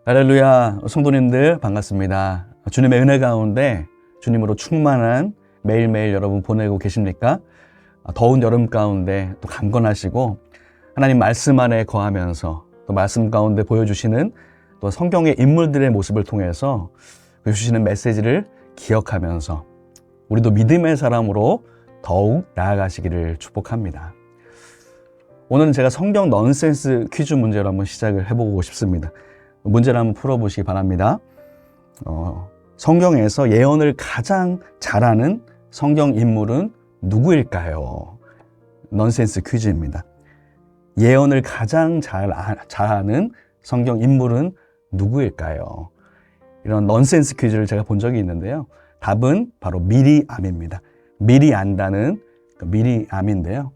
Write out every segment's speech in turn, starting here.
할렐루야, 성도님들 반갑습니다. 주님의 은혜 가운데 주님으로 충만한 매일매일 여러분 보내고 계십니까? 더운 여름 가운데 또 강건하시고 하나님 말씀 안에 거하면서 또 말씀 가운데 보여주시는 또 성경의 인물들의 모습을 통해서 주시는 메시지를 기억하면서 우리도 믿음의 사람으로 더욱 나아가시기를 축복합니다. 오늘은 제가 성경 넌센스 퀴즈 문제로 한번 시작을 해보고 싶습니다. 문제를 한번 풀어보시기 바랍니다. 성경에서 예언을 가장 잘하는 성경 인물은 누구일까요? 넌센스 퀴즈입니다. 예언을 가장 잘하는 성경 인물은 누구일까요? 이런 넌센스 퀴즈를 제가 본 적이 있는데요. 답은 바로 미리암입니다. 미리 안다는 미리암인데요.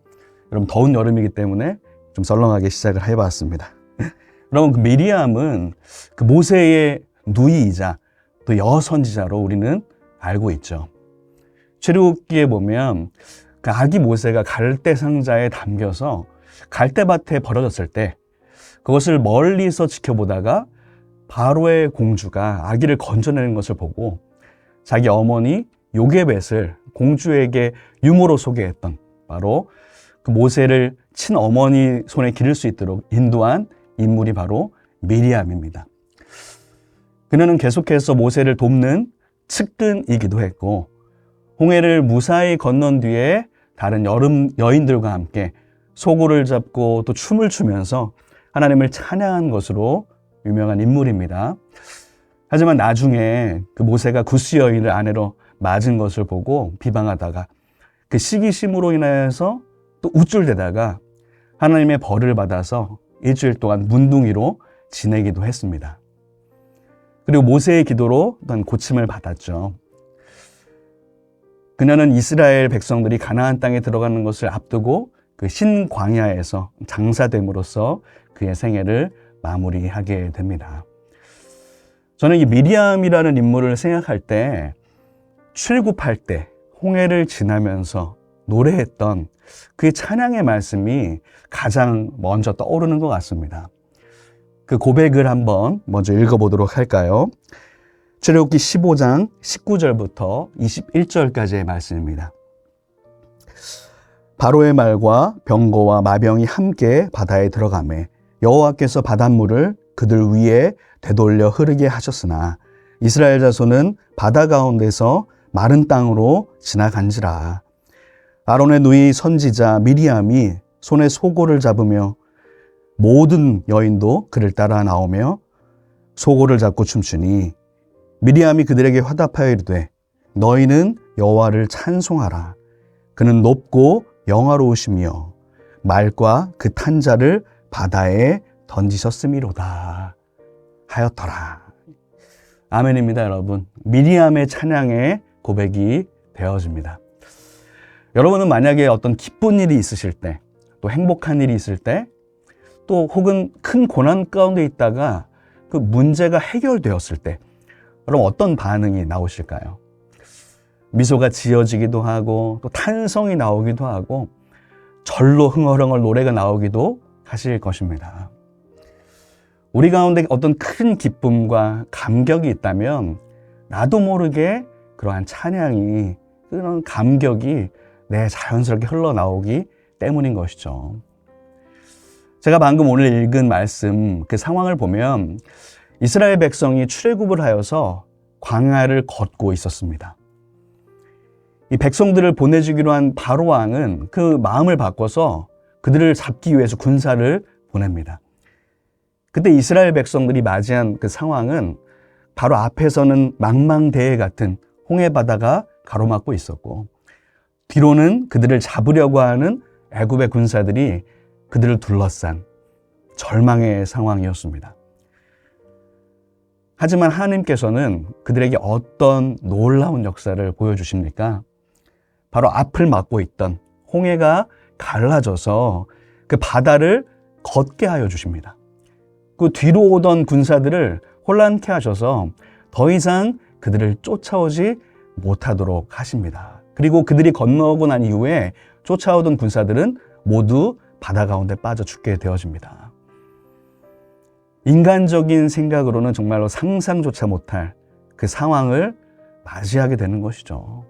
여러분 더운 여름이기 때문에 좀 썰렁하게 시작을 해봤습니다. 여러분 그 미리암은 그 모세의 누이이자 또 여선지자로 우리는 알고 있죠. 출애굽기에 보면 그 아기 모세가 갈대 상자에 담겨서 갈대밭에 버려졌을 때 그것을 멀리서 지켜보다가 바로의 공주가 아기를 건져내는 것을 보고 자기 어머니 요게벳을 공주에게 유모로 소개했던 바로 그 모세를 친어머니 손에 기를 수 있도록 인도한 인물이 바로 미리암입니다. 그녀는 계속해서 모세를 돕는 측근이기도 했고 홍해를 무사히 건넌 뒤에 다른 여인들과 함께 소고를 잡고 또 춤을 추면서 하나님을 찬양한 것으로 유명한 인물입니다. 하지만 나중에 그 모세가 구스 여인을 아내로 맞은 것을 보고 비방하다가 그 시기심으로 인하여서 또 우쭐대다가 하나님의 벌을 받아서 일주일 동안 문둥이로 지내기도 했습니다. 그리고 모세의 기도로 또한 고침을 받았죠. 그녀는 이스라엘 백성들이 가나안 땅에 들어가는 것을 앞두고 그 신광야에서 장사됨으로써 그의 생애를 마무리하게 됩니다. 저는 이 미리암이라는 인물을 생각할 때 출애굽할 때 홍해를 지나면서 노래했던 그의 찬양의 말씀이 가장 먼저 떠오르는 것 같습니다. 그 고백을 한번 먼저 읽어보도록 할까요? 출애굽기 15장 19절부터 21절까지의 말씀입니다. 바로의 말과 병거와 마병이 함께 바다에 들어가매 여호와께서 바닷물을 그들 위에 되돌려 흐르게 하셨으나 이스라엘 자손은 바다 가운데서 마른 땅으로 지나간지라. 아론의 누이 선지자 미리암이 손에 소고를 잡으며 모든 여인도 그를 따라 나오며 소고를 잡고 춤추니 미리암이 그들에게 화답하여 이르되 너희는 여호와를 찬송하라. 그는 높고 영화로우시며 말과 그 탄 자를 바다에 던지셨음이로다 하였더라. 아멘입니다, 여러분. 미리암의 찬양의 고백이 되어집니다. 여러분은 만약에 어떤 기쁜 일이 있으실 때, 또 행복한 일이 있을 때, 또 혹은 큰 고난 가운데 있다가 그 문제가 해결되었을 때, 여러분 어떤 반응이 나오실까요? 미소가 지어지기도 하고, 또 탄성이 나오기도 하고, 절로 흥얼흥얼 노래가 나오기도 하실 것입니다. 우리 가운데 어떤 큰 기쁨과 감격이 있다면, 나도 모르게 그러한 찬양이, 그런 감격이 자연스럽게 흘러나오기 때문인 것이죠. 제가 방금 오늘 읽은 말씀, 그 상황을 보면 이스라엘 백성이 출애굽을 하여서 광야를 걷고 있었습니다. 이 백성들을 보내주기로 한 바로 왕은 그 마음을 바꿔서 그들을 잡기 위해서 군사를 보냅니다. 그때 이스라엘 백성들이 맞이한 그 상황은 바로 앞에서는 망망대해 같은 홍해바다가 가로막고 있었고 뒤로는 그들을 잡으려고 하는 애굽의 군사들이 그들을 둘러싼 절망의 상황이었습니다. 하지만 하나님께서는 그들에게 어떤 놀라운 역사를 보여주십니까? 바로 앞을 막고 있던 홍해가 갈라져서 그 바다를 걷게 하여 주십니다. 그 뒤로 오던 군사들을 혼란케 하셔서 더 이상 그들을 쫓아오지 못하도록 하십니다. 그리고 그들이 건너오고 난 이후에 쫓아오던 군사들은 모두 바다 가운데 빠져 죽게 되어집니다. 인간적인 생각으로는 정말로 상상조차 못할 그 상황을 맞이하게 되는 것이죠.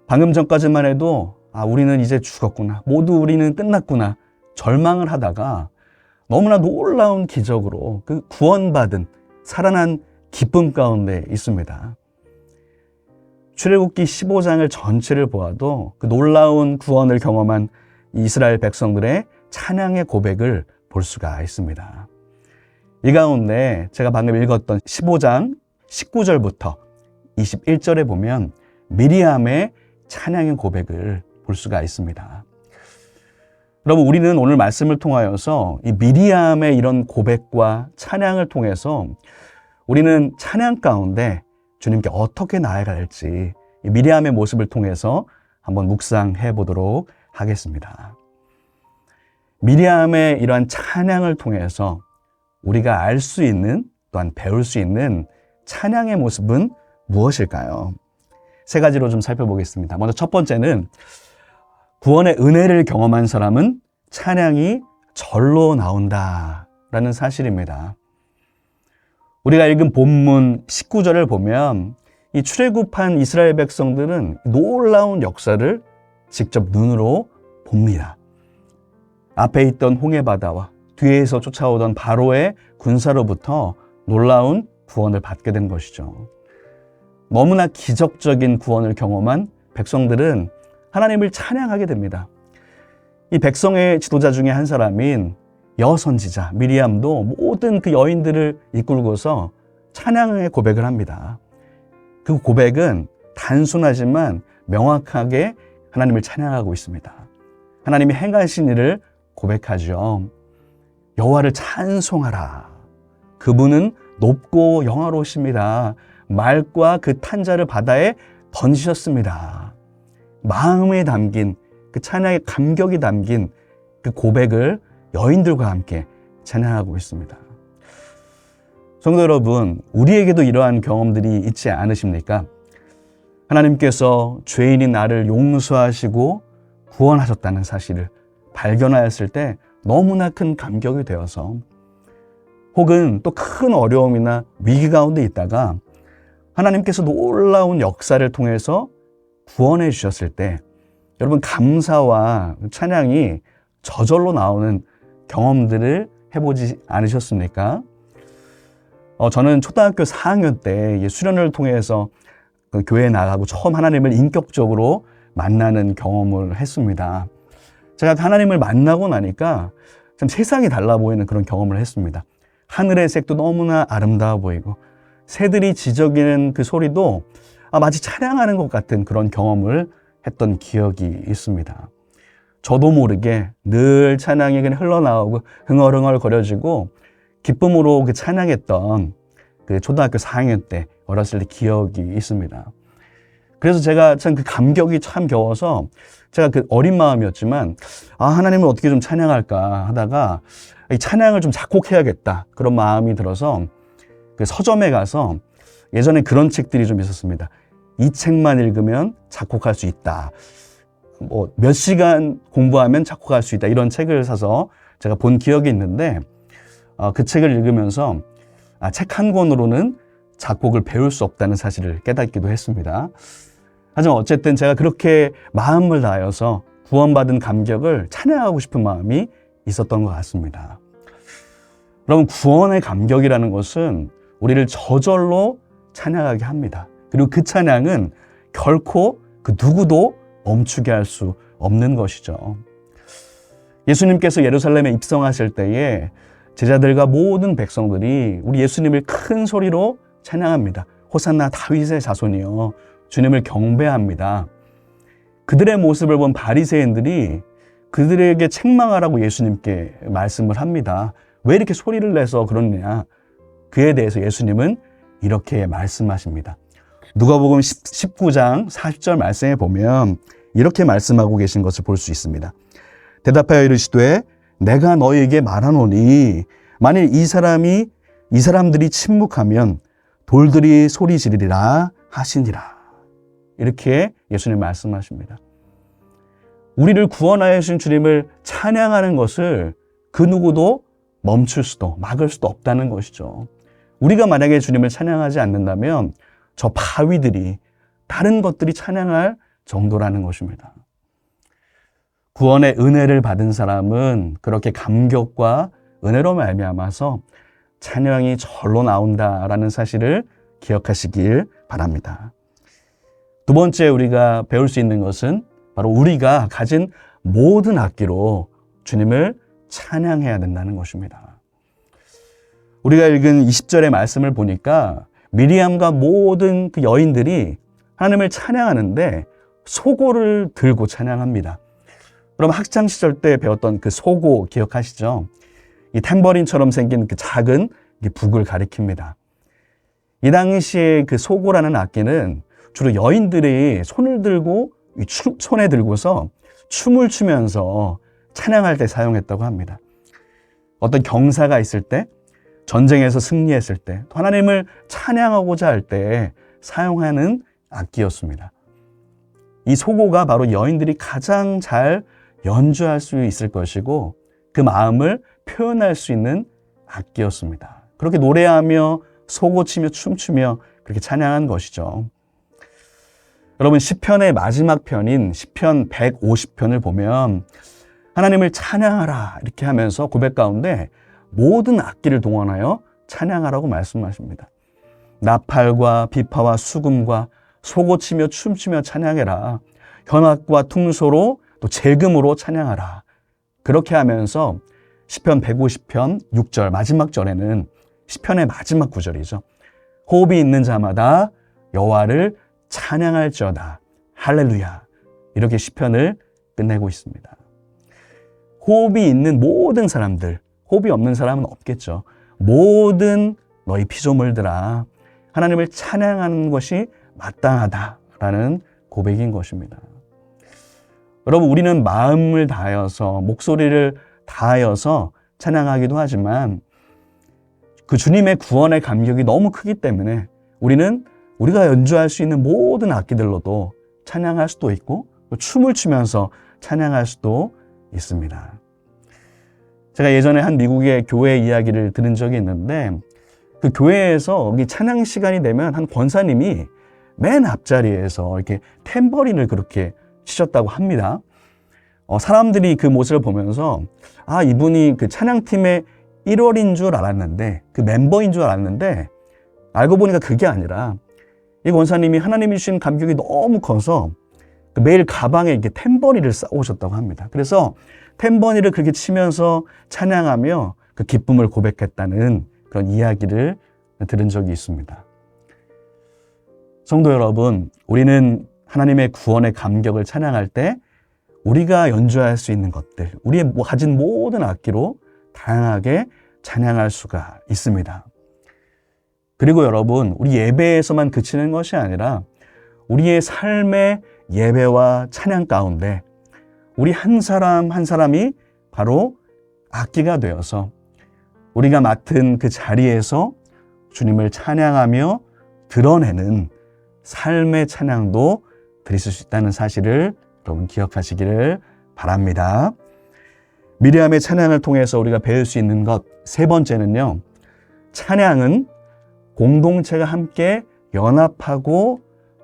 방금 전까지만 해도 우리는 이제 죽었구나, 모두 우리는 끝났구나 절망을 하다가 너무나 놀라운 기적으로 그 구원받은 살아난 기쁨 가운데 있습니다. 출애굽기 15장을 전체를 보아도 그 놀라운 구원을 경험한 이스라엘 백성들의 찬양의 고백을 볼 수가 있습니다. 이 가운데 제가 방금 읽었던 15장 19절부터 21절에 보면 미리암의 찬양의 고백을 볼 수가 있습니다. 여러분, 우리는 오늘 말씀을 통하여서 이 미리암의 이런 고백과 찬양을 통해서 우리는 찬양 가운데 주님께 어떻게 나아가야 할지 이 미리암의 모습을 통해서 한번 묵상해 보도록 하겠습니다. 미리암의 이러한 찬양을 통해서 우리가 알 수 있는, 또한 배울 수 있는 찬양의 모습은 무엇일까요? 세 가지로 좀 살펴보겠습니다. 먼저 첫 번째는 구원의 은혜를 경험한 사람은 찬양이 절로 나온다라는 사실입니다. 우리가 읽은 본문 19절을 보면 이 출애굽한 이스라엘 백성들은 놀라운 역사를 직접 눈으로 봅니다. 앞에 있던 홍해바다와 뒤에서 쫓아오던 바로의 군사로부터 놀라운 구원을 받게 된 것이죠. 너무나 기적적인 구원을 경험한 백성들은 하나님을 찬양하게 됩니다. 이 백성의 지도자 중에 한 사람인 여선지자 미리암도 모든 그 여인들을 이끌고서 찬양의 고백을 합니다. 그 고백은 단순하지만 명확하게 하나님을 찬양하고 있습니다. 하나님이 행하신 일을 고백하죠. 여호와를 찬송하라. 그분은 높고 영화로우십니다. 말과 그 탄자를 바다에 던지셨습니다. 마음에 담긴 그 찬양의 감격이 담긴 그 고백을 여인들과 함께 찬양하고 있습니다. 성도 여러분, 우리에게도 이러한 경험들이 있지 않으십니까? 하나님께서 죄인인 나를 용서하시고 구원하셨다는 사실을 발견하였을 때 너무나 큰 감격이 되어서, 혹은 또 큰 어려움이나 위기 가운데 있다가 하나님께서 놀라운 역사를 통해서 구원해 주셨을 때 여러분, 감사와 찬양이 저절로 나오는 경험들을 해보지 않으셨습니까? 저는 초등학교 4학년 때 수련을 통해서 그 교회에 나가고 처음 하나님을 인격적으로 만나는 경험을 했습니다. 제가 하나님을 만나고 나니까 참 세상이 달라 보이는 그런 경험을 했습니다. 하늘의 색도 너무나 아름다워 보이고 새들이 지저귀는 그 소리도 마치 찬양하는 것 같은 그런 경험을 했던 기억이 있습니다. 저도 모르게 늘 찬양이 그냥 흘러나오고 흥얼흥얼 거려지고 기쁨으로 그 찬양했던 그 초등학교 4학년 때 어렸을 때 기억이 있습니다. 그래서 제가 참 그 감격이 참 겨워서 제가 그 어린 마음이었지만 하나님을 어떻게 좀 찬양할까 하다가 이 찬양을 좀 작곡해야겠다 그런 마음이 들어서 그 서점에 가서, 예전에 그런 책들이 좀 있었습니다. 이 책만 읽으면 작곡할 수 있다. 몇 시간 공부하면 작곡할 수 있다. 이런 책을 사서 제가 본 기억이 있는데 그 책을 읽으면서 책 한 권으로는 작곡을 배울 수 없다는 사실을 깨닫기도 했습니다. 하지만 어쨌든 제가 그렇게 마음을 다하여서 구원받은 감격을 찬양하고 싶은 마음이 있었던 것 같습니다. 여러분, 구원의 감격이라는 것은 우리를 저절로 찬양하게 합니다. 그리고 그 찬양은 결코 그 누구도 멈추게 할 수 없는 것이죠. 예수님께서 예루살렘에 입성하실 때에 제자들과 모든 백성들이 우리 예수님을 큰 소리로 찬양합니다. 호산나 다윗의 자손이여, 주님을 경배합니다. 그들의 모습을 본 바리새인들이 그들에게 책망하라고 예수님께 말씀을 합니다. 왜 이렇게 소리를 내서 그러느냐? 그에 대해서 예수님은 이렇게 말씀하십니다. 누가복음 19장 40절 말씀에 보면 이렇게 말씀하고 계신 것을 볼 수 있습니다. 대답하여 이르시되 내가 너희에게 말하노니 만일 이 사람들이 침묵하면 돌들이 소리 지르리라 하시니라. 이렇게 예수님 말씀하십니다. 우리를 구원하여 주신 주님을 찬양하는 것을 그 누구도 멈출 수도 막을 수도 없다는 것이죠. 우리가 만약에 주님을 찬양하지 않는다면 저 바위들이 다른 것들이 찬양할 정도라는 것입니다. 구원의 은혜를 받은 사람은 그렇게 감격과 은혜로 말미암아서 찬양이 절로 나온다라는 사실을 기억하시길 바랍니다. 두 번째 우리가 배울 수 있는 것은 바로 우리가 가진 모든 악기로 주님을 찬양해야 된다는 것입니다. 우리가 읽은 20절의 말씀을 보니까 미리암과 모든 그 여인들이 하나님을 찬양하는데 소고를 들고 찬양합니다. 그럼 학창 시절 때 배웠던 그 소고 기억하시죠? 이 탬버린처럼 생긴 그 작은 북을 가리킵니다. 이 당시에 그 소고라는 악기는 주로 여인들이 손을 들고 손에 들고서 춤을 추면서 찬양할 때 사용했다고 합니다. 어떤 경사가 있을 때, 전쟁에서 승리했을 때, 또 하나님을 찬양하고자 할 때 사용하는 악기였습니다. 이 소고가 바로 여인들이 가장 잘 연주할 수 있을 것이고 그 마음을 표현할 수 있는 악기였습니다. 그렇게 노래하며 소고치며 춤추며 그렇게 찬양한 것이죠. 여러분, 시편의 마지막 편인 시편 150편을 보면 하나님을 찬양하라 이렇게 하면서 고백 가운데 모든 악기를 동원하여 찬양하라고 말씀하십니다. 나팔과 비파와 수금과 소고치며 춤추며 찬양해라. 현악과 퉁소로 또 재금으로 찬양하라. 그렇게 하면서 시편 150편 6절 마지막 절에는 시편의 마지막 구절이죠. 호흡이 있는 자마다 여호와를 찬양할지어다. 할렐루야. 이렇게 시편을 끝내고 있습니다. 호흡이 있는 모든 사람들, 호흡이 없는 사람은 없겠죠. 모든 너희 피조물들아, 하나님을 찬양하는 것이 마땅하다라는 고백인 것입니다. 여러분, 우리는 마음을 다하여서 목소리를 다하여서 찬양하기도 하지만 그 주님의 구원의 감격이 너무 크기 때문에 우리가 연주할 수 있는 모든 악기들로도 찬양할 수도 있고 춤을 추면서 찬양할 수도 있습니다. 제가 예전에 한 미국의 교회 이야기를 들은 적이 있는데 그 교회에서 찬양 시간이 되면 한 권사님이 맨 앞자리에서 이렇게 탬버린을 그렇게 치셨다고 합니다. 사람들이 그 모습을 보면서 이분이 그 찬양팀의 1월인 줄 알았는데 그 멤버인 줄 알았는데 알고 보니까 그게 아니라 이 권사님이 하나님이 주신 감격이 너무 커서 매일 가방에 이렇게 탬버린을 싸오셨다고 합니다. 그래서 탬버린을 그렇게 치면서 찬양하며 그 기쁨을 고백했다는 그런 이야기를 들은 적이 있습니다. 성도 여러분, 우리는 하나님의 구원의 감격을 찬양할 때 우리가 연주할 수 있는 것들, 우리의 가진 모든 악기로 다양하게 찬양할 수가 있습니다. 그리고 여러분, 우리 예배에서만 그치는 것이 아니라 우리의 삶의 예배와 찬양 가운데 우리 한 사람 한 사람이 바로 악기가 되어서 우리가 맡은 그 자리에서 주님을 찬양하며 드러내는 삶의 찬양도 드리실 수 있다는 사실을 여러분 기억하시기를 바랍니다. 미리암의 찬양을 통해서 우리가 배울 수 있는 것 세 번째는요, 찬양은 공동체가 함께 연합하고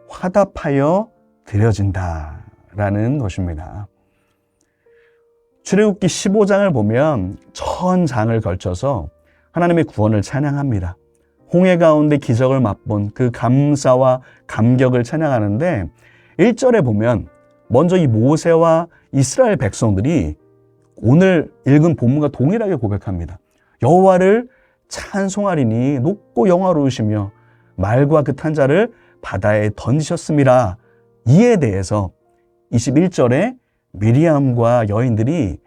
화답하여 드려진다라는 것입니다. 출애굽기 15장을 보면 전 장을 걸쳐서 하나님의 구원을 찬양합니다. 홍해 가운데 기적을 맛본 그 감사와 감격을 찬양하는데 1절에 보면 먼저 이 모세와 이스라엘 백성들이 오늘 읽은 본문과 동일하게 고백합니다. 여호와를 찬송하리니 높고 영화로우시며 말과 그 탄자를 바다에 던지셨음이라. 이에 대해서 21절에 미리암과 여인들이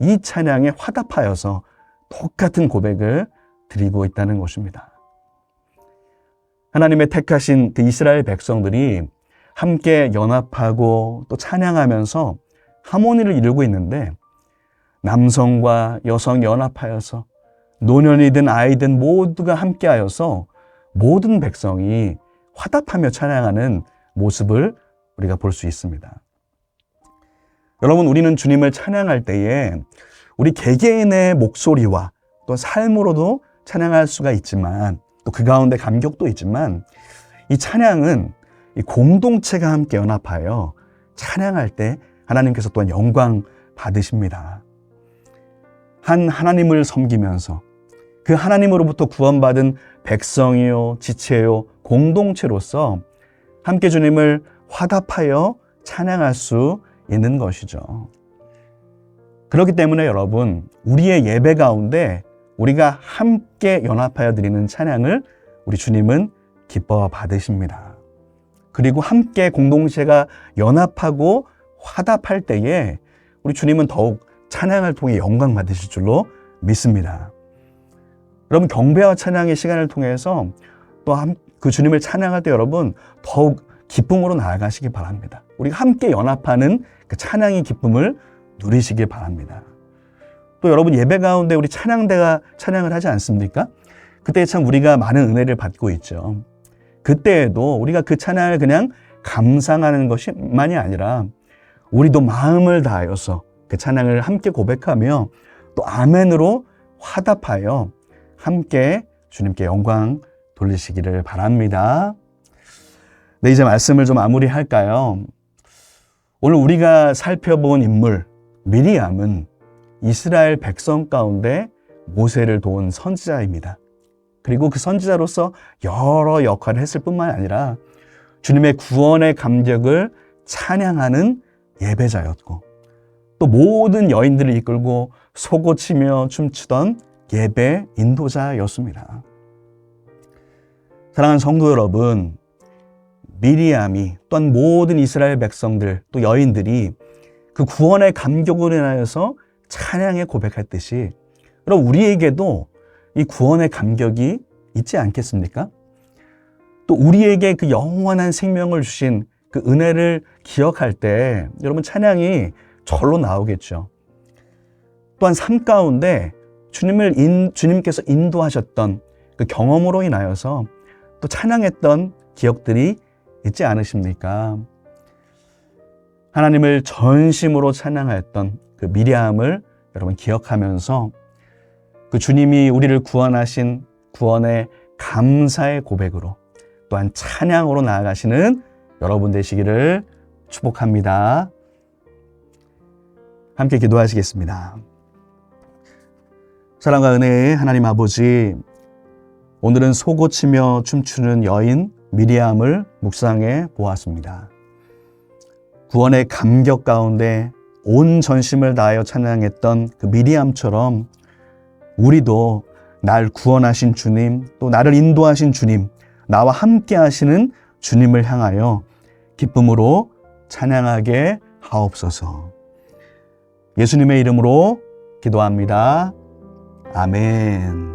이 찬양에 화답하여서 똑같은 고백을 드리고 있다는 것입니다. 하나님의 택하신 그 이스라엘 백성들이 함께 연합하고 또 찬양하면서 하모니를 이루고 있는데 남성과 여성 연합하여서 노년이든 아이든 모두가 함께하여서 모든 백성이 화답하며 찬양하는 모습을 우리가 볼 수 있습니다. 여러분, 우리는 주님을 찬양할 때에 우리 개개인의 목소리와 또 삶으로도 찬양할 수가 있지만 또 그 가운데 감격도 있지만 이 찬양은 이 공동체가 함께 연합하여 찬양할 때 하나님께서 또한 영광 받으십니다. 한 하나님을 섬기면서 그 하나님으로부터 구원받은 백성이요, 지체요, 공동체로서 함께 주님을 화답하여 찬양할 수 있는 것이죠. 그렇기 때문에 여러분, 우리의 예배 가운데 우리가 함께 연합하여 드리는 찬양을 우리 주님은 기뻐 받으십니다. 그리고 함께 공동체가 연합하고 화답할 때에 우리 주님은 더욱 찬양을 통해 영광 받으실 줄로 믿습니다. 여러분, 경배와 찬양의 시간을 통해서 또 그 주님을 찬양할 때 여러분 더욱 기쁨으로 나아가시기 바랍니다. 우리가 함께 연합하는 그 찬양의 기쁨을 누리시길 바랍니다. 또 여러분, 예배 가운데 우리 찬양대가 찬양을 하지 않습니까? 그때 참 우리가 많은 은혜를 받고 있죠. 그때에도 우리가 그 찬양을 그냥 감상하는 것만이 아니라 우리도 마음을 다하여서 그 찬양을 함께 고백하며 또 아멘으로 화답하여 함께 주님께 영광 돌리시기를 바랍니다. 네, 이제 말씀을 좀 마무리할까요? 오늘 우리가 살펴본 인물 미리암은 이스라엘 백성 가운데 모세를 도운 선지자입니다. 그리고 그 선지자로서 여러 역할을 했을 뿐만 아니라 주님의 구원의 감격을 찬양하는 예배자였고 또 모든 여인들을 이끌고 솟구치며 춤추던 예배 인도자였습니다. 사랑하는 성도 여러분, 미리암이 또한 모든 이스라엘 백성들 또 여인들이 그 구원의 감격으로 인하여서 찬양에 고백했듯이 여러분, 우리에게도 이 구원의 감격이 있지 않겠습니까? 또 우리에게 그 영원한 생명을 주신 그 은혜를 기억할 때 여러분 찬양이 절로 나오겠죠. 또한 삶 가운데 주님께서 인도하셨던 그 경험으로 인하여서 또 찬양했던 기억들이 있지 않으십니까? 하나님을 전심으로 찬양하였던 그 미리암을 여러분 기억하면서 그 주님이 우리를 구원하신 구원의 감사의 고백으로 또한 찬양으로 나아가시는 여러분 되시기를 축복합니다. 함께 기도하시겠습니다. 사랑과 은혜의 하나님 아버지, 오늘은 솟구치며 춤추는 여인 미리암을 묵상해 보았습니다. 구원의 감격 가운데 온 전심을 다하여 찬양했던 그 미리암처럼 우리도 날 구원하신 주님, 또 나를 인도하신 주님, 나와 함께 하시는 주님을 향하여 기쁨으로 찬양하게 하옵소서. 예수님의 이름으로 기도합니다. 아멘.